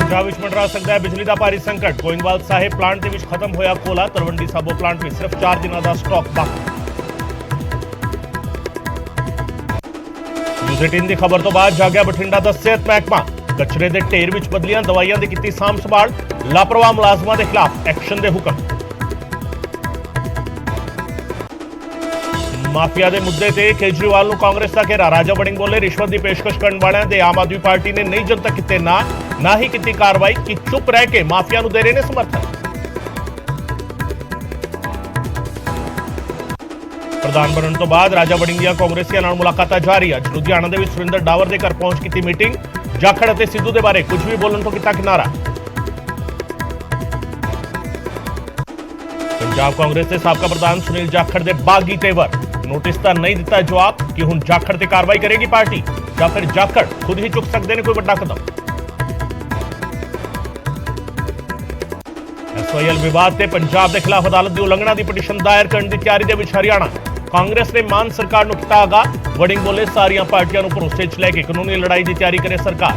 पंजाब विच मंडरा सकता है बिजली का भारी संकट। गोइंदवाल साहिब प्लांट के खत्म होया कोला। तलवंडी साबो प्लांट में सिर्फ 4 दिनों का स्टॉक बाकी। न्यूज़ 18 की खबर तो बाद जागया बठिंडा का सेहत महकमा। कचरे के ढेर विच बदलियां दवाइयां की कीती साम संभाल। लापरवाह मुलाजमां के खिलाफ एक्शन के हुक्म। माफिया के मुद्दे ते केजरीवाल नूं कांग्रेस का घेरा। राजा वड़िंग बोले रिश्वत की पेशकश करने वालों के आम आदमी पार्टी ने नहीं जनतक किते ना ही की कार्रवाई कि चुप रह के माफिया नूं दे रहे ने समर्थन। प्रधान बनने तो बाद राजा वड़िंग दी कांग्रेसियां नाल मुलाकातां जारी। अज लुधियाना दे विच सुरिंदर डावर के घर पहुंच की मीटिंग। जाखड़ अते सिद्धू के बारे कुछ भी बोलने तो किया किनारा। पंजाब कांग्रेस के साबका प्रधान सुनील जाखड़ के बागी तेवर। नोटिस का नहीं दिता जवाब कि हुण जाखड़ ते कार्रवाई करेगी पार्टी या फिर जाखड़ खुद ही चुक सकते हैं कोई बड़ा कदम। SYL विवाद से पंजाब के खिलाफ अदालत की उलंघना की पटिशन दायर करने की तैयारी के हरियाणा। कांग्रेस ने मान सरकार को किया आगा। वड़िंग बोले सारिया पार्टियां को भरोसे च लैके कानूनी लड़ाई की तैयारी करे सरकार।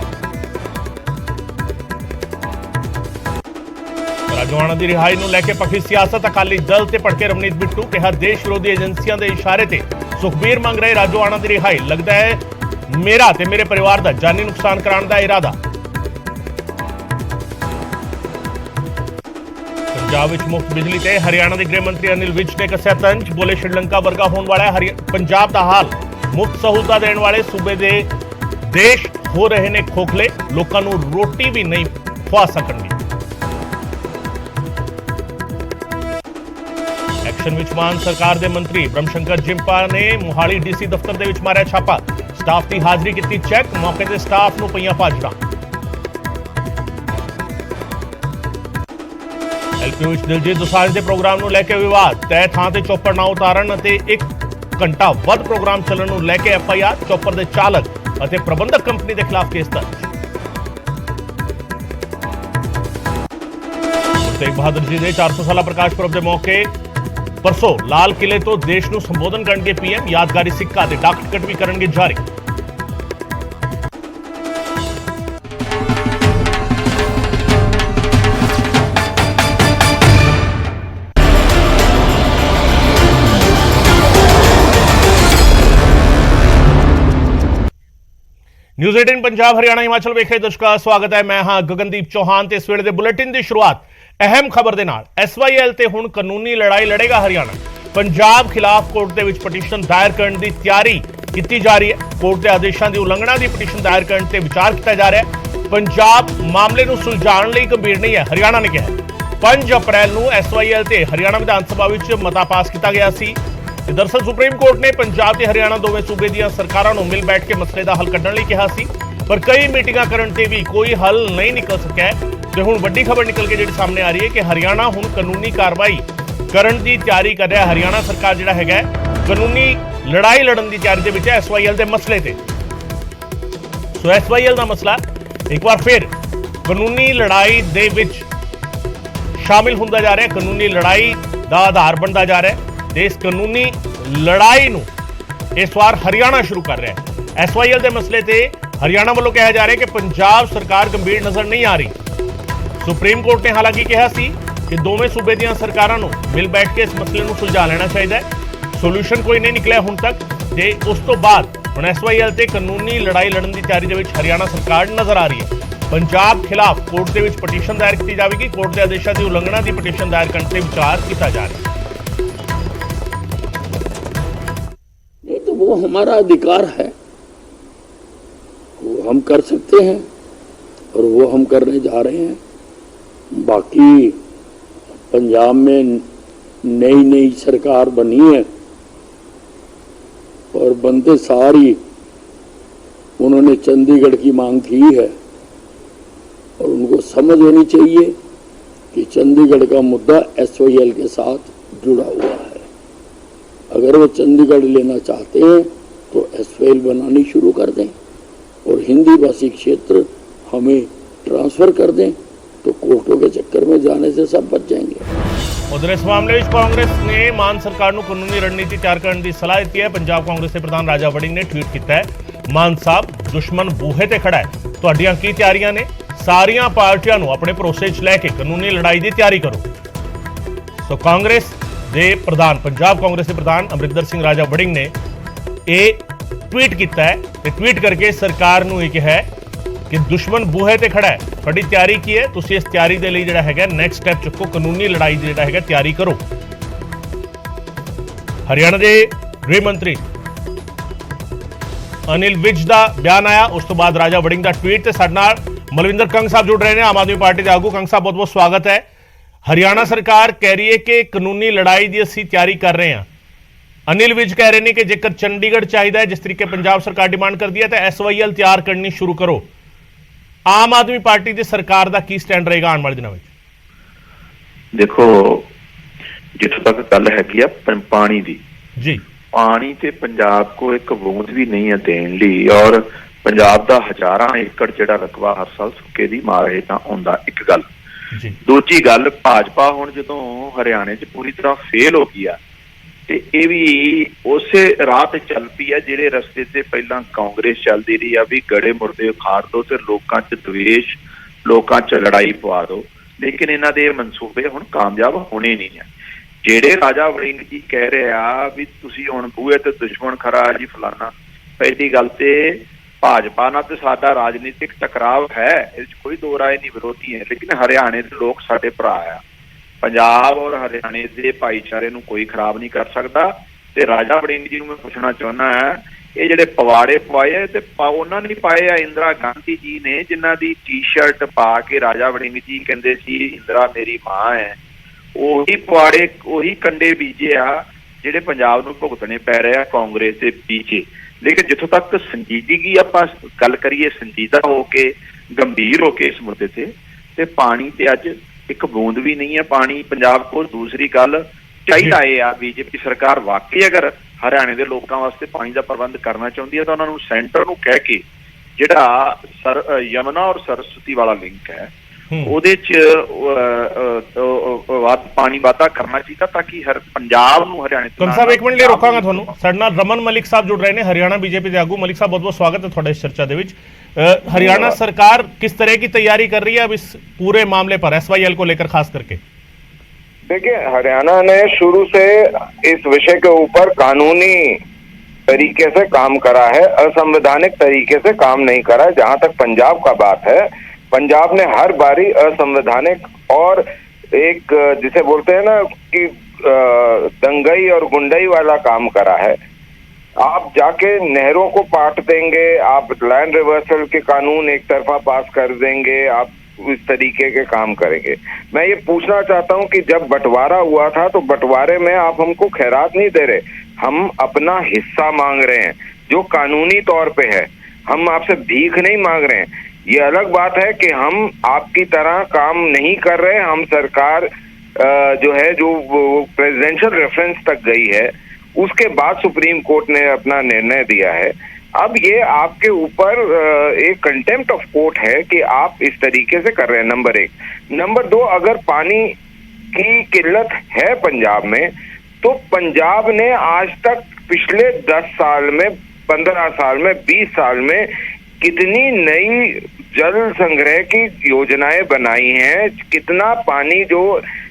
राजोआणा की रिहाई को लैके पखी सियासत। अकाली दल से भड़के रवनीत बिट्टू कहा देश विरोधी एजेंसियों के इशारे से सुखबीर मंग रहे राजोआणा की रिहाई। लगता है मेरा ते मेरे परिवार का जानी नुकसान कराने का इरादा। पंजाब विच मुफ्त बिजली से हरियाणा के गृह मंत्री अनिल विज ने कसया तंज। बोले श्रीलंका वर्गा होने वाला है पंजाब का हाल। मुफ्त सहूलतां देने वाले सूबे दे देश हो रहे ने खोखले। लोगों को रोटी भी नहीं खुआ सकणगे। एक्शन विच मान सरकार के मंत्री ब्रह्मशंकर जिंपा ने मोहाली डीसी दफ्तर के मारिया छापा। स्टाफ की हाजिरी की चैक। मौके से स्टाफ को पईयां भाजड़ा। एलपी विच दिलजीत दोसांझ के प्रोग्राम को लैके विवाद। तय थां ते चौपर ना उतारन अते 1 घंटा वध प्रोग्राम चलन को लैके FIR। चौपर के चालक अते प्रबंधक कंपनी के खिलाफ केस दर्ज। तेग बहादुर जी के 400 साला प्रकाश पुरब के मौके परसों लाल किले तो देश को संबोधन करेंगे PM। यादगारी सिक्का ते डाक टिकट भी करेंगे जारी। न्यूज़ 18 पंजाब हरियाणा हिमाचल वेख रहे दर्शकों का स्वागत है। मैं हां गगनदीप चौहान ते इस वेले दे बुलेटिन की शुरुआत अहम खबर के नाल। SYL ते हुण कानूनी लड़ाई लड़ेगा हरियाणा। पंजाब खिलाफ कोर्ट दे विच पटिशन दायर करने की तैयारी की जा रही है। कोर्ट के आदेशों की उलंघना की पटिशन दायर करने से विचार किया जा रहा है। पंजाब मामले को सुलझाने लई गंभीर नहीं है, हरियाणा ने कहा। 5 अप्रैल को SYL ते हरियाणा विधानसभा विच मता पास किया गया सी। दरअसल सुप्रीम कोर्ट ने पंजाब ते हरियाणा दोवें सूबे दी सरकारां नूं मिल बैठ के मसले का हल कढण लई कहा सी, पर कई मीटिंगां करन ते भी कोई हल नहीं निकल सकिया। ते हुण वड्डी खबर निकल के जिहड़ी सामने आ रही है कि हरियाणा हुण कानूनी कार्रवाई करन दी तैयारी कर रहा है। हरियाणा सरकार जिहड़ा हैगा कानूनी लड़ाई लड़न दी तैयारी दे विच है SYL दे मसले ते। सो SYL दा मसला एक बार फिर कानूनी लड़ाई दे विच शामिल हुंदा जा रहा है। कानूनी लड़ाई दा आधार बनता जा रहा है। इस कानूनी लड़ाई नूं इस बार हरियाणा शुरू कर रहा है। SYL के मसले से हरियाणा वालों कहा जा रहा है कि पंजाब सरकार गंभीर नजर नहीं आ रही। सुप्रीम कोर्ट ने हालांकि कहा सी कि दोवें सूबे दी सरकारां नूं मिल बैठ के इस मसले नूं सुलझा लेना चाहिए। सोल्यूशन कोई नहीं निकलिया हुण तक ते उस तो बाद हुण SYL ते कानूनी लड़ाई लड़न की तैयारी दे विच हरियाणा सरकार नजर आ रही है। पंजाब खिलाफ कोर्ट के विच पटिशन दायर की जाएगी। कोर्ट के आदेशों की उलंघना की पटिशन दायर करने से विचार किया जा रहा है। वो हमारा अधिकार है, वो हम कर सकते हैं और वो हम करने जा रहे हैं। बाकी पंजाब में नई सरकार बनी है और बनते सारी उन्होंने चंडीगढ़ की मांग की है और उनको समझ होनी चाहिए कि चंडीगढ़ का मुद्दा SYL के साथ जुड़ा हुआ है। अगर वो चंडीगढ़ लेना चाहते हैं तो SYL बनानी शुरू कर दें और हिंदी भाषी क्षेत्र हमें ट्रांसफर कर दें तो कोर्टों के चक्कर में जाने से सब बच जाएंगे। उधर इस मामले में कांग्रेस ने मान सरकार को कानूनी रणनीति तैयार करने की सलाह दी है। पंजाब कांग्रेस के प्रधान राजा वड़िंग ने ट्वीट किया है, मान साहब दुश्मन बूहे ते खड़ा है, तुहाडियां की तैयारियां ने? ਸਾਰੀਆਂ ਪਾਰਟੀਆਂ ਨੂੰ ਆਪਣੇ ਭਰੋਸੇ 'ਚ ਲੈ ਕੇ ਕਾਨੂੰਨੀ ਲੜਾਈ ਦੀ ਤਿਆਰੀ ਕਰੋ। ਸੋ ਕਾਂਗਰਸ ਦੇ ਪ੍ਰਧਾਨ, ਪੰਜਾਬ ਕਾਂਗਰਸ ਦੇ ਪ੍ਰਧਾਨ ਅਮਰਿੰਦਰ ਸਿੰਘ ਰਾਜਾ ਵੜਿੰਗ ਨੇ ਇਹ ਟਵੀਟ ਕੀਤਾ ਹੈ ਤੇ ਟਵੀਟ ਕਰਕੇ ਸਰਕਾਰ ਨੂੰ ਇਹ ਕਿਹਾ ਹੈ ਕਿ ਦੁਸ਼ਮਣ ਬੂਹੇ ਤੇ ਖੜਾ ਹੈ, ਤੁਹਾਡੀ ਤਿਆਰੀ ਕੀ ਹੈ, ਤੁਸੀਂ ਇਸ ਤਿਆਰੀ ਦੇ ਲਈ ਜਿਹੜਾ ਹੈਗਾ ਨੈਕਸਟ ਸਟੈਪ ਚੁੱਕੋ, ਕਾਨੂੰਨੀ ਲੜਾਈ ਦੀ ਜਿਹੜਾ ਹੈਗਾ ਤਿਆਰੀ ਕਰੋ। ਹਰਿਆਣਾ ਦੇ ਗ੍ਰਹਿ ਮੰਤਰੀ ਅਨਿਲ ਵਿਜ ਦਾ ਬਿਆਨ ਆਇਆ, ਉਸ ਤੋਂ ਬਾਅਦ ਰਾਜਾ ਵੜਿੰਗ ਦਾ ਟਵੀਟ ਤੇ ਸਾਡੇ ਨਾਲ ਮਲਵਿੰਦਰ ਕੰਗ ਸਾਹਿਬ ਜੁੜ ਰਹੇ ਨੇ, ਆਮ ਆਦਮੀ ਪਾਰਟੀ ਦੇ ਆਗੂ। ਕੰਗ ਸਾਹਿਬ ਬਹੁਤ ਬਹੁਤ ਸਵਾਗਤ ਹੈ। ਹਰਿਆਣਾ ਸਰਕਾਰ ਕਹਿ ਰਹੀ ਹੈ ਕਿ ਕਾਨੂੰਨੀ ਲੜਾਈ ਦੀ ਅਸੀਂ ਤਿਆਰੀ ਕਰ ਰਹੇ ਹਾਂ। ਅਨਿਲ ਵਿਜ ਕਹਿ ਰਹੇ ਨੇ ਕਿ ਜੇਕਰ ਚੰਡੀਗੜ੍ਹ ਚਾਹੀਦਾ ਹੈ, ਜਿਸ ਤਰੀਕੇ ਪੰਜਾਬ ਸਰਕਾਰ ਡਿਮਾਂਡ ਕਰਦੀ ਹੈ, ਤਾਂ SYL ਤਿਆਰ ਕਰਨੀ ਸ਼ੁਰੂ ਕਰੋ। ਆਮ ਆਦਮੀ ਪਾਰਟੀ ਦੀ ਸਰਕਾਰ ਦਾ ਕੀ ਸਟੈਂਡ ਰਹੇਗਾ ਆਉਣ ਵਾਲੇ ਦਿਨਾਂ ਵਿੱਚ? ਦੇਖੋ, ਜਿੱਥੋਂ ਤੱਕ ਗੱਲ ਹੈਗੀ ਆ ਪਾਣੀ ਦੀ, ਜੀ ਪਾਣੀ ਤੇ ਪੰਜਾਬ ਕੋ ਇੱਕ ਬੂੰਦ ਵੀ ਨਹੀਂ ਹੈ ਦੇਣ ਲਈ, ਔਰ ਪੰਜਾਬ ਦਾ ਹਜ਼ਾਰਾਂ ਏਕੜ ਜਿਹੜਾ ਰਕਬਾ ਹਰ ਸਾਲ ਸੁੱਕੇ ਦੀ ਮਾਰ ਹੇਠਾਂ ਆਉਂਦਾ। ਇੱਕ ਗੱਲ। ਜੀ ਦੂਜੀ ਗੱਲ, ਭਾਜਪਾ ਹੁਣ ਜਦੋਂ ਹਰਿਆਣੇ 'ਚ ਪੂਰੀ ਤਰ੍ਹਾਂ ਫੇਲ ਹੋ ਗਈ ਆ ਤੇ ਇਹ ਵੀ ਉਸੇ ਰਾਹ ਤੇ ਚੱਲ ਪਈ ਆ ਜਿਹੜੇ ਰਸਤੇ ਤੇ ਪਹਿਲਾਂ ਕਾਂਗਰਸ ਚੱਲਦੀ ਰਹੀ ਆ, ਵੀ ਗੜੇ ਮੁਰਦੇ ਉਖਾੜ ਦੋ ਤੇ ਲੋਕਾਂ 'ਚ ਦਵੇਸ਼, ਲੋਕਾਂ 'ਚ ਲੜਾਈ ਪਵਾ ਦੋ। ਲੇਕਿਨ ਇਹਨਾਂ ਦੇ ਮਨਸੂਬੇ ਹੁਣ ਕਾਮਯਾਬ ਹੋਣੇ ਨਹੀਂ ਆ। ਜਿਹੜੇ ਰਾਜਾ ਵੜਿੰਗ ਜੀ ਕਹਿ ਰਹੇ ਆ ਵੀ ਤੁਸੀਂ ਹੁਣ ਬੂਹੇ ਤੇ ਦੁਸ਼ਮਣ ਖੜਾ ਜੀ ਫਲਾਨਾ, ਪਹਿਲੀ ਗੱਲ ਤੇ ਭਾਜਪਾ ਨਾਲ ਤੇ ਸਾਡਾ ਰਾਜਨੀਤਿਕ ਟਕਰਾਵ ਹੈ, ਇਸ 'ਚ ਕੋਈ ਦੋ ਰਾਏ ਨਹੀਂ, ਵਿਰੋਧੀ ਹੈ, ਲੇਕਿਨ ਹਰਿਆਣੇ ਦੇ ਲੋਕ ਸਾਡੇ ਭਰਾ ਆ। ਪੰਜਾਬ ਔਰ ਹਰਿਆਣੇ ਦੇ ਭਾਈਚਾਰੇ ਨੂੰ ਕੋਈ ਖਰਾਬ ਨਹੀਂ ਕਰ ਸਕਦਾ। ਤੇ ਰਾਜਾ ਵੜਿੰਗ ਜੀ ਨੂੰ ਮੈਂ ਪੁੱਛਣਾ ਚਾਹੁੰਦਾ ਹਾਂ, ਇਹ ਜਿਹੜੇ ਪਵਾੜੇ ਪਵਾਏ ਤੇ ਉਹਨਾਂ ਨੇ ਪਾਏ ਆ ਇੰਦਰਾ ਗਾਂਧੀ ਜੀ ਨੇ, ਜਿਨ੍ਹਾਂ ਦੀ ਟੀ-ਸ਼ਰਟ ਪਾ ਕੇ ਰਾਜਾ ਵੜਿੰਗ ਜੀ ਕਹਿੰਦੇ ਸੀ ਇੰਦਰਾ ਮੇਰੀ ਮਾਂ ਹੈ। ਉਹੀ ਪਵਾੜੇ, ਉਹੀ ਕੰਡੇ ਬੀਜੇ ਆ ਜਿਹੜੇ ਪੰਜਾਬ ਨੂੰ ਭੁਗਤਣੇ ਪੈ ਰਹੇ ਆ ਕਾਂਗਰਸ ਦੇ ਪਿੱਛੇ। ਲੇਕਿਨ ਜਿੱਥੋਂ ਤੱਕ ਸੰਜੀਦਗੀ ਆਪਾਂ ਗੱਲ ਕਰੀਏ, ਸੰਜੀਦਾ ਹੋ ਕੇ, ਗੰਭੀਰ ਹੋ ਕੇ ਇਸ ਮੁੱਦੇ ਤੇ ਪਾਣੀ ਤੇ ਅੱਜ ਇੱਕ ਬੂੰਦ ਵੀ ਨਹੀਂ ਹੈ ਪਾਣੀ ਪੰਜਾਬ ਕੋਲ। ਦੂਸਰੀ ਗੱਲ, ਚਾਹੀਦਾ ਇਹ ਆ ਬੀਜੇਪੀ ਸਰਕਾਰ ਵਾਕਈ ਅਗਰ ਹਰਿਆਣੇ ਦੇ ਲੋਕਾਂ ਵਾਸਤੇ ਪਾਣੀ ਦਾ ਪ੍ਰਬੰਧ ਕਰਨਾ ਚਾਹੁੰਦੀ ਹੈ ਤਾਂ ਉਹਨਾਂ ਨੂੰ ਸੈਂਟਰ ਨੂੰ ਕਹਿ ਕੇ ਜਿਹੜਾ ਯਮੁਨਾ ਔਰ ਸਰਸਵਤੀ ਵਾਲਾ ਲਿੰਕ ਹੈ ਉਹਦੇ 'ਚ ਪਾਣੀ ਵਾਧਾ ਕਰਨਾ ਚਾਹੀਦਾ ਤਾਂ ਕਿ ਹਰ ਪੰਜਾਬ ਨੂੰ ਹਰਿਆਣੇ ਤੋਂ। ਕੰਗ ਸਾਹਿਬ ਇੱਕ ਮਿੰਟ ਲਈ ਰੋਕਾਂਗਾ ਤੁਹਾਨੂੰ। ਸਾਡੇ ਨਾਲ ਰਮਨ ਮਲਿਕ ਸਾਹਿਬ ਜੁੜ ਰਹੇ ਨੇ, ਹਰਿਆਣਾ ਬੀਜੇਪੀ ਦੇ ਆਗੂ। ਮਲਿਕ ਸਾਹਿਬ ਬਹੁਤ ਬਹੁਤ ਸਵਾਗਤ ਹੈ ਤੁਹਾਡਾ ਇਸ ਚਰਚਾ ਦੇ ਵਿੱਚ। हरियाणा सरकार किस तरह की तैयारी कर रही है अब इस पूरे मामले पर, SYL को लेकर खास करके? देखिए, हरियाणा ने शुरू से इस विषय के ऊपर कानूनी तरीके से काम करा है, असंवैधानिक तरीके से काम नहीं करा है। जहां तक पंजाब का बात है, पंजाब ने हर बारी असंवैधानिक और एक जिसे बोलते हैं ना कि दंगई और गुंडई वाला काम करा है। आप जाके नहरों को पाट देंगे, आप लैंड रिवर्सल के कानून एक तरफा पास कर देंगे, आप इस तरीके के काम करेंगे। मैं ये पूछना चाहता हूं कि जब बंटवारा हुआ था तो बंटवारे में आप हमको खैरात नहीं दे रहे, हम अपना हिस्सा मांग रहे हैं जो कानूनी तौर पे है। हम आपसे भीख नहीं मांग रहे हैं। ये अलग बात है कि हम आपकी तरह काम नहीं कर रहे। हम सरकार जो है जो प्रेसिडेंशियल रेफरेंस तक गई है, उसके बाद सुप्रीम कोर्ट ने अपना निर्णय दिया है। अब ये आपके ऊपर एक कंटेम्प्ट ऑफ कोर्ट है कि आप इस तरीके से कर रहे हैं, नंबर एक। नंबर दो, अगर पानी की किल्लत है पंजाब में तो पंजाब ने आज तक पिछले 10 साल में, 15 साल में, 20 साल में कितनी नई जल संग्रह की योजनाएं बनाई हैं, कितना पानी जो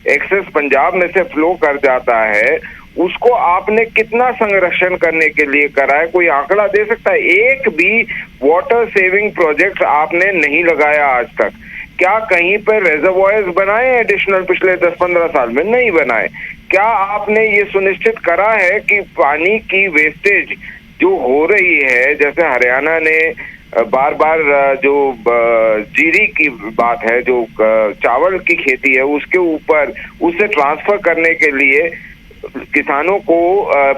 एक्सेस पंजाब में से फ्लो कर जाता है उसको आपने कितना संरक्षण करने के लिए करा है, कोई आंकड़ा दे सकता है? एक भी वाटर सेविंग प्रोजेक्ट आपने नहीं लगाया आज तक। क्या कहीं पर रेजर्वॉयर्स बनाए एडिशनल पिछले 10-15 साल में? नहीं बनाए। क्या आपने ये सुनिश्चित करा है कि पानी की वेस्टेज जो हो रही है, जैसे हरियाणा ने बार बार जो जीरी की बात है, जो चावल की खेती है, उसके ऊपर उसे ट्रांसफर करने के लिए किसानों को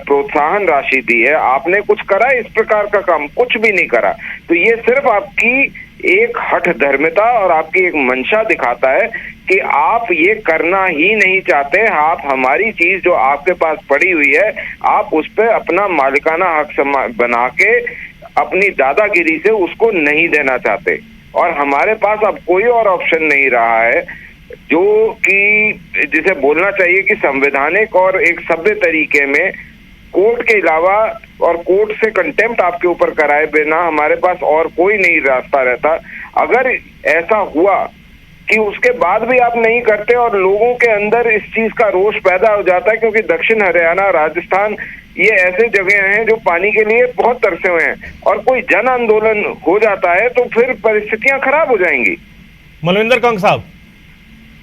प्रोत्साहन राशि दी है, आपने कुछ करा इस प्रकार का काम? कुछ भी नहीं करा। तो ये सिर्फ आपकी एक हठ धर्मिता और आपकी एक मंशा दिखाता है कि आप ये करना ही नहीं चाहते। आप हमारी चीज जो आपके पास पड़ी हुई है, आप उस पर अपना मालिकाना हक बना के अपनी दादागिरी से उसको नहीं देना चाहते। और हमारे पास अब कोई और ऑप्शन नहीं रहा है जो कि जिसे बोलना चाहिए कि संवैधानिक और एक सभ्य तरीके में कोर्ट के अलावा और कोर्ट से कंटेम्प्ट आपके ऊपर कराए बिना हमारे पास और कोई नहीं रास्ता रहता। अगर ऐसा हुआ कि उसके बाद भी आप नहीं करते और लोगों के अंदर इस चीज का रोष पैदा हो जाता है, क्योंकि दक्षिण हरियाणा, राजस्थान, ये ऐसे जगह हैं जो पानी के लिए बहुत तरसे हुए हैं, और कोई जन आंदोलन हो जाता है तो फिर परिस्थितियां खराब हो जाएंगी। ਮਲਵਿੰਦਰ ਕੰਗ ਸਾਹਿਬ,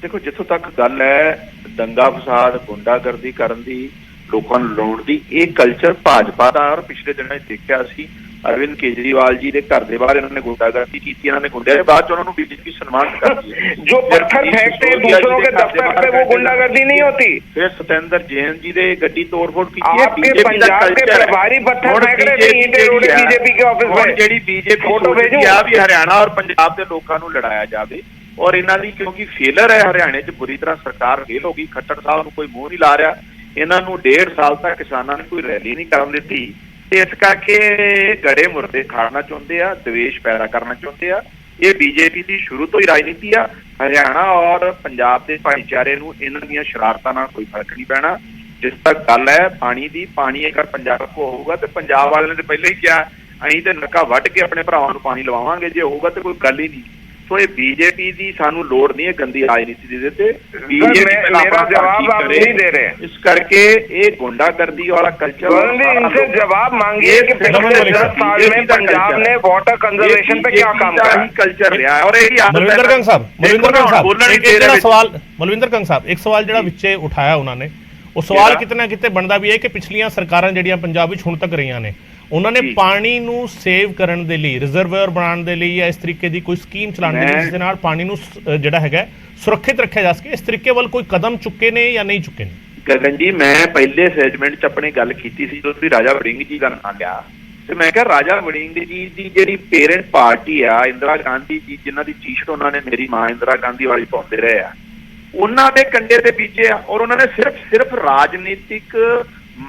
ਦੇਖੋ ਜਿੱਥੋਂ ਤੱਕ ਗੱਲ ਹੈ ਦੰਗਾ ਫਸਾਦ, ਗੁੰਡਾਗਰਦੀ ਕਰਨ ਦੀ, ਲੋਕਾਂ ਨੂੰ ਲੁੱਟਣ ਦੀ, ਇਹ ਕਲਚਰ ਭਾਜਪਾ ਦਾ। ਔਰ ਪਿਛਲੇ ਦਿਨਾਂ 'ਚ ਦੇਖਿਆ ਸੀ अरविंद केजरीवाल जी के घर के बाहर इन्होंने गुंडागर्दी की, इन्होंने गुंडे के बाद उन्होंने बीजेपी सम्मान करती है। जो पत्थर फेंकते हैं दूसरों के दफ्तर पे, वो गुंडागर्दी नहीं होती। फिर सत्येंद्र जैन जी ने गड्डी तोड़फोड़ की। आपके पंजाब के प्रभारी पत्थर फेंक रहे थे ईंटें रोड़े बीजेपी के ऑफिस में। ਜਿਹੜੀ बीजेपी फोटो भेजो भी हरियाणा और पंजाब के लोगों को लड़ाया जाए, और इन्हों की क्योंकि फेलर है हरियाणे च, बुरी तरह सरकार फेल हो गई। खट्टर साहब को कोई मुंह नहीं ला रहा, इन्हों 1.5 साल तक किसानों ने कोई रैली नहीं करन दी। इस करके गड़े मुर्दे खाना चाहते हैं, द्वेष पैदा करना चाहते हैं। ये बीजेपी की शुरू तो ही राजनीति है। हरियाणा और पंजाब के भाईचारे नूं इन्हां दीयां शरारतां नाल कोई फर्क नहीं पैना। जिस तक गल है पानी की, पानी अगर पंजाब को होगा तो पंजाब वाले ने पहले ही कहा असीं ते नक्का वड्ड के अपने भरावां नूं पानी लवावांगे, जे होगा तो कोई गल ही नहीं। तो ये बीजेपी की सानू लोड़ नहीं है गंदी राजनीति दी ते बीजेपी मेरा जवाब आप नहीं दे रहे, इस करके ये गुंडागर्दी वाला कल्चर इनसे जवाब मांगिए कि पिछले 10 साल में पंजाब ने वाटर कंजर्वेशन पे क्या काम करा। कल्चर रहा है। और ਮਲਵਿੰਦਰ ਕੰਗ ਸਾਹਿਬ, ਮਲਵਿੰਦਰ ਕੰਗ ਸਾਹਿਬ ਇੱਕ ਸਵਾਲ ਜਿਹੜਾ ਵਿੱਚੇ ਉਠਾਇਆ ਉਹਨਾਂ ਨੇ, ਉਹ ਸਵਾਲ ਕਿਤਨਾ ਕਿਤੇ ਬਣਦਾ ਵੀ ਹੈ ਕਿ ਪਿਛਲੀਆਂ ਸਰਕਾਰਾਂ ਜਿਹੜੀਆਂ ਪੰਜਾਬ ਵਿੱਚ ਹੁਣ ਤੱਕ ਰਹੀਆਂ ਨੇ, ਉਹਨਾਂ ਨੇ ਪਾਣੀ ਨੂੰ ਸੇਵ ਕਰਨ ਦੇ ਲਈ, ਰਿਜ਼ਰਵਾਇਰ ਬਣਾਉਣ ਦੇ ਲਈ ਜਾਂ ਇਸ ਤਰੀਕੇ ਦੀ ਕੋਈ ਸਕੀਮ ਚਲਾਉਣ ਦੇ ਲਈ ਜਿਸ ਦੇ ਨਾਲ ਪਾਣੀ ਨੂੰ ਜਿਹੜਾ ਹੈਗਾ ਸੁਰੱਖਿਅਤ ਰੱਖਿਆ ਜਾ ਸਕੇ, ਇਸ ਤਰੀਕੇ ਵੱਲ ਕੋਈ ਕਦਮ ਚੁੱਕੇ ਨੇ ਜਾਂ ਨਹੀਂ ਚੁੱਕੇ ਨੇ? ਗਗਨ ਜੀ, ਮੈਂ ਪਹਿਲੇ ਸੈਗਮੈਂਟ 'ਚ ਆਪਣੀ ਗੱਲ ਕੀਤੀ ਸੀ ਜਦੋਂ ਤੁਸੀਂ ਰਾਜਾ ਵੜਿੰਗ ਜੀ ਦਾ ਨਾਂ ਲਿਆ, ਤੇ ਮੈਂ ਕਿਹਾ ਰਾਜਾ ਵੜਿੰਗ ਜੀ ਦੀ ਜਿਹੜੀ ਪੇਰੈਂਟ ਪਾਰਟੀ ਆ, ਇੰਦਰਾ ਗਾਂਧੀ ਜੀ ਜਿਨ੍ਹਾਂ ਦੀ ਟੀ-ਸ਼ਰਟ ਉਹਨਾਂ ਨੇ ਮੇਰੀ ਮਾਂ ਇੰਦਰਾ ਗਾਂਧੀ ਵਾਲੀ ਪਾਉਂਦੇ ਰਹੇ ਆ, ਉਹਨਾਂ ਦੇ ਕੰਡੇ ਦੇ ਪਿੱਛੇ ਆ। ਔਰ ਉਹਨਾਂ ਨੇ ਸਿਰਫ ਰਾਜਨੀਤਿਕ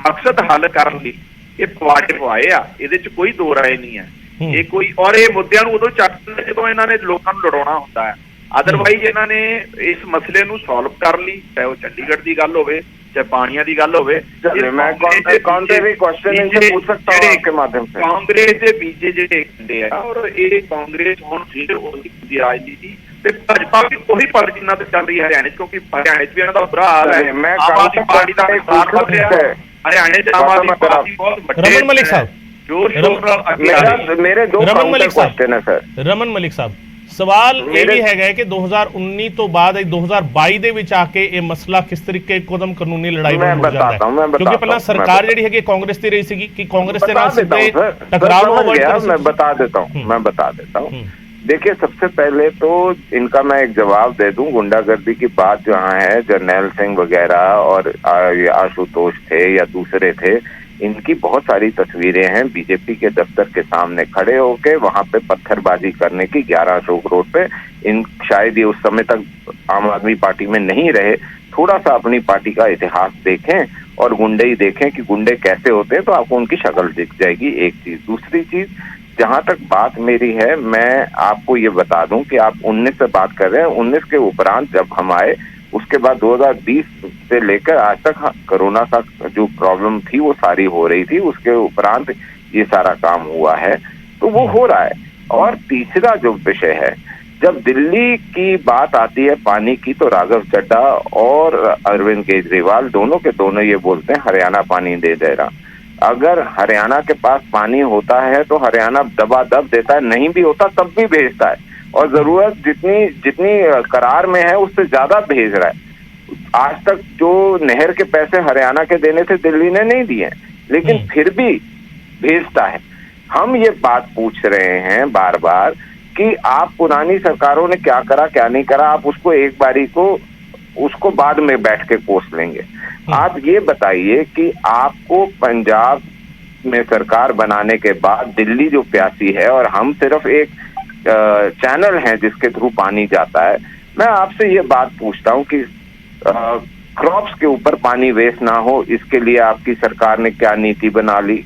ਮਕਸਦ ਹੱਲ ਕਰਨ ਲਈ ਇਹ ਪਵਾੜੇ ਪਵਾਏ ਆ, ਇਹਦੇ 'ਚ ਕੋਈ ਦੋ ਰਾਏ ਨਹੀਂ ਹੈ। ਇਹ ਕੋਈ ਔਰ ਇਹ ਮੁੱਦਿਆਂ ਨੂੰ ਉਦੋਂ ਚੱਕਦੇ ਜਦੋਂ ਇਹਨਾਂ ਨੇ ਲੋਕਾਂ ਨੂੰ ਲੜਾਉਣਾ ਹੁੰਦਾ ਹੈ। ਅਦਰਵਾਈਜ਼ ਇਹਨਾਂ ਨੇ ਇਸ ਮਸਲੇ ਨੂੰ ਸੋਲਵ ਕਰ ਲਈ, ਚਾਹੇ ਉਹ ਚੰਡੀਗੜ੍ਹ ਦੀ ਗੱਲ ਹੋਵੇ, ਚਾਹੇ ਪਾਣੀਆਂ ਦੀ ਗੱਲ ਹੋਵੇ। ਕਾਂਗਰਸ ਦੇ ਬੀਜੇ ਜਿਹੜੇ ਕੰਡੇ ਆ, ਔਰ ਇਹ ਕਾਂਗਰਸ ਹੁਣ ਫਿਰ ਉਹਦੀ ਰਾਜਨੀਤੀ ਤੇ ਭਾਜਪਾ ਵੀ ਉਹੀ ਪਾਰਟੀ ਜਿੰਨਾ ਤੇ ਚੱਲ ਰਹੀ ਹੈ ਹਰਿਆਣੇ 'ਚ, ਕਿਉਂਕਿ ਹਰਿਆਣੇ 'ਚ ਵੀ ਇਹਨਾਂ ਦਾ ਬੁਰਾ ਹਾਲ ਹੈ। ਆਮ ਆਦਮੀ ਪਾਰਟੀ ਦਾ ਨੁਕਸਾਨ ਵੱਧ ਰਿਹਾ ਹੈ हरियाणा से। आम आदमी पार्टी बहुत बड़े रमन मलिक साहब, मेरे दो क्वेश्चन है सर। रमन मलिक साहब, सवाल ये भी हैगा कि 2019 तो बाद 2022 ਦੇ ਵਿੱਚ ਆ ਕੇ ਇਹ ਮਸਲਾ ਕਿਸ ਤਰੀਕੇ ਇੱਕਦਮ ਕਾਨੂੰਨੀ ਲੜਾਈ ਬਣ ਜਾਂਦਾ ਹੈ, ਕਿਉਂਕਿ ਪਹਿਲਾਂ ਸਰਕਾਰ ਜਿਹੜੀ ਹੈਗੀ ਕਾਂਗਰਸ ਦੀ ਰਹੀ ਸੀਗੀ ਕਿ ਕਾਂਗਰਸ ਦੇ ਨਾਲ ਸਿੱਧੇ ਟਕਰਾਅ ਨੂੰ ਅਵॉइड कर। मैं बता देता हूँ। देखिए, सबसे पहले तो इनका मैं एक जवाब दे दूं। गुंडागर्दी की बात जहाँ है, जरनैल सिंह वगैरह और आशुतोष थे या दूसरे थे, इनकी बहुत सारी तस्वीरें हैं बीजेपी के दफ्तर के सामने खड़े होके वहां पे पत्थरबाजी करने की 11 अशोक रोड पे। इन शायद ये उस समय तक आम आदमी पार्टी में नहीं रहे, थोड़ा सा अपनी पार्टी का इतिहास देखें और गुंडे ही देखें कि गुंडे कैसे होते हैं, तो आपको उनकी शक्ल दिख जाएगी। एक चीज। दूसरी चीज, जहां तक बात मेरी है, मैं आपको ये बता दूं कि आप 19 से बात कर रहे हैं। 19 के उपरांत जब हम आए, उसके बाद 2020 से लेकर आज तक कोरोना का जो प्रॉब्लम थी वो सारी हो रही थी, उसके उपरांत ये सारा काम हुआ है, तो वो हो रहा है। और तीसरा जो विषय है, जब दिल्ली की बात आती है पानी की, तो राघव चड्ढा और अरविंद केजरीवाल दोनों के दोनों ये बोलते हैं हरियाणा पानी दे दे रहा। अगर हरियाणा के पास पानी होता है तो हरियाणा दबादब देता है, नहीं भी होता तब भी भेजता है, और जरूरत जितनी करार में है उससे ज्यादा भेज रहा है। आज तक जो नहर के पैसे हरियाणा के देने थे दिल्ली ने नहीं दिए, लेकिन फिर भी भेजता है। हम ये बात पूछ रहे हैं बार बार कि आप पुरानी सरकारों ने क्या करा क्या नहीं करा, आप उसको एक बारी को उसको बाद में बैठ के कोस लेंगे। आप ये बताइए कि आपको पंजाब में सरकार बनाने के बाद दिल्ली जो प्यासी है और हम सिर्फ एक चैनल है जिसके थ्रू पानी जाता है, मैं आपसे ये बात पूछता हूँ कि क्रॉप्स के ऊपर पानी वेस्ट ना हो, इसके लिए आपकी सरकार ने क्या नीति बना ली,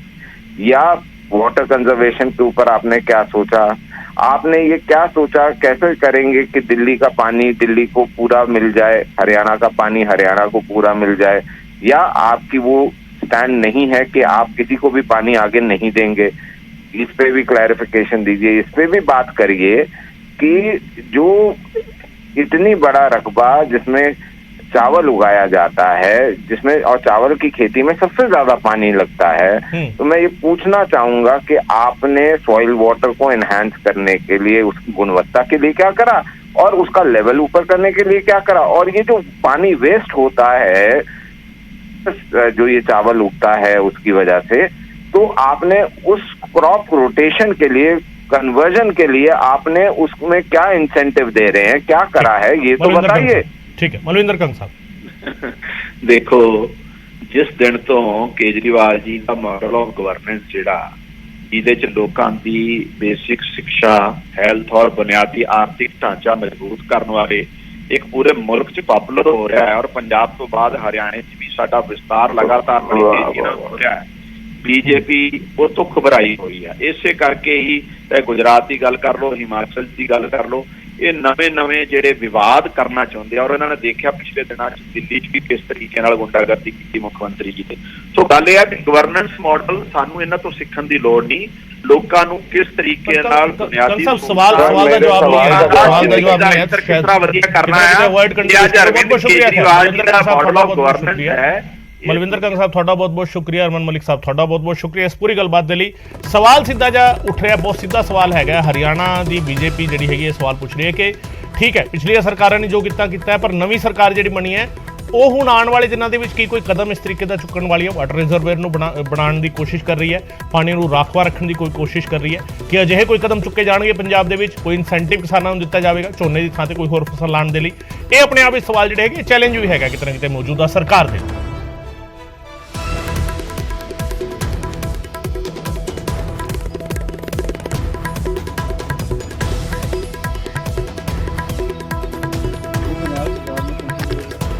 या वाटर कंजर्वेशन के ऊपर आपने क्या सोचा? आपने ये क्या सोचा कैसे करेंगे कि दिल्ली का पानी दिल्ली को पूरा मिल जाए, हरियाणा का पानी हरियाणा को पूरा मिल जाए? या आपकी वो स्टैंड नहीं है कि आप किसी को भी पानी आगे नहीं देंगे? इस पे भी क्लैरिफिकेशन दीजिए, इस पे भी बात करिए कि जो इतनी बड़ा रकबा जिसमें चावल उगाया जाता है, जिसमें और चावल की खेती में सबसे ज्यादा पानी लगता है, तो मैं ये पूछना चाहूंगा कि आपने सॉइल वाटर को एनहांस करने के लिए, उसकी गुणवत्ता के लिए क्या करा और उसका लेवल ऊपर करने के लिए क्या करा? और ये जो पानी वेस्ट होता है, जो ये चावल उगता है उसकी वजह से, तो आपने उस क्रॉप रोटेशन के लिए, कन्वर्जन के लिए आपने उसमें क्या इंसेंटिव दे रहे हैं, क्या करा है, ये तो बताइए। ठीक है, ਮਲਵਿੰਦਰ ਕੰਗ ਸਾਹਿਬ। ਦੇਖੋ, ਜਿਸ ਦਿਨ ਤੋਂ ਕੇਜਰੀਵਾਲ ਜੀ ਦਾ ਮਾਡਲ ਆਫ ਗਵਰਨੈਂਸ ਜਿਹੜਾ ਜਿਹਦੇ ਚ ਲੋਕਾਂ ਦੀ ਬੇਸਿਕ ਸਿੱਖਿਆ, ਹੈਲਥ ਔਰ ਬੁਨਿਆਦੀ ਆਰਥਿਕ ਢਾਂਚਾ ਮਜ਼ਬੂਤ ਕਰਨ ਵਾਲੇ ਇੱਕ ਪੂਰੇ ਮੁਲਕ ਚ ਪਪੂਲਰ ਹੋ ਰਿਹਾ ਹੈ, ਔਰ ਪੰਜਾਬ ਤੋਂ ਬਾਅਦ ਹਰਿਆਣੇ ਚ ਵੀ ਸਾਡਾ ਵਿਸਤਾਰ ਲਗਾਤਾਰ ਬੜੀ ਤੇਜ਼ੀ ਨਾਲ ਹੋ ਰਿਹਾ ਹੈ। ਬੀਜੇਪੀ ਉਹ ਤੋਂ ਘਬਰਾਈ ਹੋਈ ਹੈ। ਇਸੇ ਕਰਕੇ ਹੀ ਗੁਜਰਾਤ ਦੀ ਗੱਲ ਕਰ ਲਓ, ਹਿਮਾਚਲ ਦੀ ਗੱਲ ਕਰ ਲਓ, ਇਹ ਨਵੇਂ ਜਿਹੜੇ ਵਿਵਾਦ ਕਰਨਾ ਚਾਹੁੰਦੇ ਆ, ਔਰ ਇਹਨਾਂ ਨੇ ਦੇਖਿਆ ਪਿਛਲੇ ਦਿਨਾਂ 'ਚ ਦਿੱਲੀ 'ਚ ਵੀ ਕਿਸ ਤਰੀਕੇ ਨਾਲ ਗੁੰਡਾਗਰਦੀ ਕੀਤੀ ਮੁੱਖ ਮੰਤਰੀ ਜੀ ਤੇ। ਸੋ ਗੱਲ ਇਹ ਹੈ ਕਿ ਗਵਰਨੈਂਸ ਮਾਡਲ ਸਾਨੂੰ ਇਹਨਾਂ ਤੋਂ ਸਿੱਖਣ ਦੀ ਲੋੜ ਨਹੀਂ, ਲੋਕਾਂ ਨੂੰ ਕਿਸ ਤਰੀਕੇ ਨਾਲ ਬੁਨਿਆਦੀ ਸਵਾਲ ਦਾ ਜਵਾਬ ਕਿਸ ਤਰ੍ਹਾਂ ਵਧੀਆ ਕਰਨਾ ਹੈ। ਕੇਜਰੀਵਾਲ ਜੀ ਦਾ ਮਾਡਲ ਆਫ ਗਵਰਨੈਂਸ ਹੈ। ਮਲਵਿੰਦਰ ਕੰਗ ਸਾਹਿਬ ਤੁਹਾਡਾ ਬਹੁਤ ਬਹੁਤ ਸ਼ੁਕਰੀਆ, ਅਰਮਨ ਮਲਿਕ ਸਾਹਿਬ ਤੁਹਾਡਾ ਬਹੁਤ ਬਹੁਤ ਸ਼ੁਕਰੀਆ ਇਸ ਪੂਰੀ ਗੱਲਬਾਤ ਦੇ ਲਈ। ਸਵਾਲ ਸਿੱਧਾ ਜਿਹਾ ਉੱਠ ਰਿਹਾ, ਬਹੁਤ ਸਿੱਧਾ ਸਵਾਲ ਹੈਗਾ। ਹਰਿਆਣਾ ਦੀ ਬੀਜੇਪੀ ਜਿਹੜੀ ਹੈਗੀ ਇਹ ਸਵਾਲ ਪੁੱਛ ਰਹੀ ਹੈ ਕਿ ਠੀਕ ਹੈ ਪਿਛਲੀਆਂ ਸਰਕਾਰਾਂ ਨੇ ਜੋ ਕੀਤਾ ਹੈ, ਪਰ ਨਵੀਂ ਸਰਕਾਰ ਜਿਹੜੀ ਬਣੀ ਹੈ ਉਹ ਹੁਣ ਆਉਣ ਵਾਲੇ ਦਿਨਾਂ ਦੇ ਵਿੱਚ ਕੀ ਕੋਈ ਕਦਮ ਇਸ ਤਰੀਕੇ ਦਾ ਚੁੱਕਣ ਵਾਲੀ ਹੈ? ਵਾਟਰ ਰਿਜ਼ਰਵੇਅਰ ਨੂੰ ਬਣਾਉਣ ਦੀ ਕੋਸ਼ਿਸ਼ ਕਰ ਰਹੀ ਹੈ, ਪਾਣੀ ਨੂੰ ਰਾਖਵਾ ਰੱਖਣ ਦੀ ਕੋਈ ਕੋਸ਼ਿਸ਼ ਕਰ ਰਹੀ ਹੈ ਕਿ ਅਜਿਹੇ ਕੋਈ ਕਦਮ ਚੁੱਕੇ ਜਾਣਗੇ ਪੰਜਾਬ ਦੇ ਵਿੱਚ? ਕੋਈ ਇਨਸੈਂਟਿਵ ਕਿਸਾਨਾਂ ਨੂੰ ਦਿੱਤਾ ਜਾਵੇਗਾ ਝੋਨੇ ਦੀ ਥਾਂ ਤੇ ਕੋਈ ਹੋਰ ਫਸਲ ਲਾਉਣ ਦੇ ਲਈ? ਇਹ ਆਪਣੇ ਆਪ ਵਿੱਚ ਸਵਾਲ ਜਿਹੜੇ ਹੈਗੇ ਚੈਲੰਜ ਵੀ ਹੈਗਾ ਕਿਤੇ ਨਾ ਕਿਤੇ ਮੌਜੂਦਾ ਸਰਕਾਰ ਦੇ।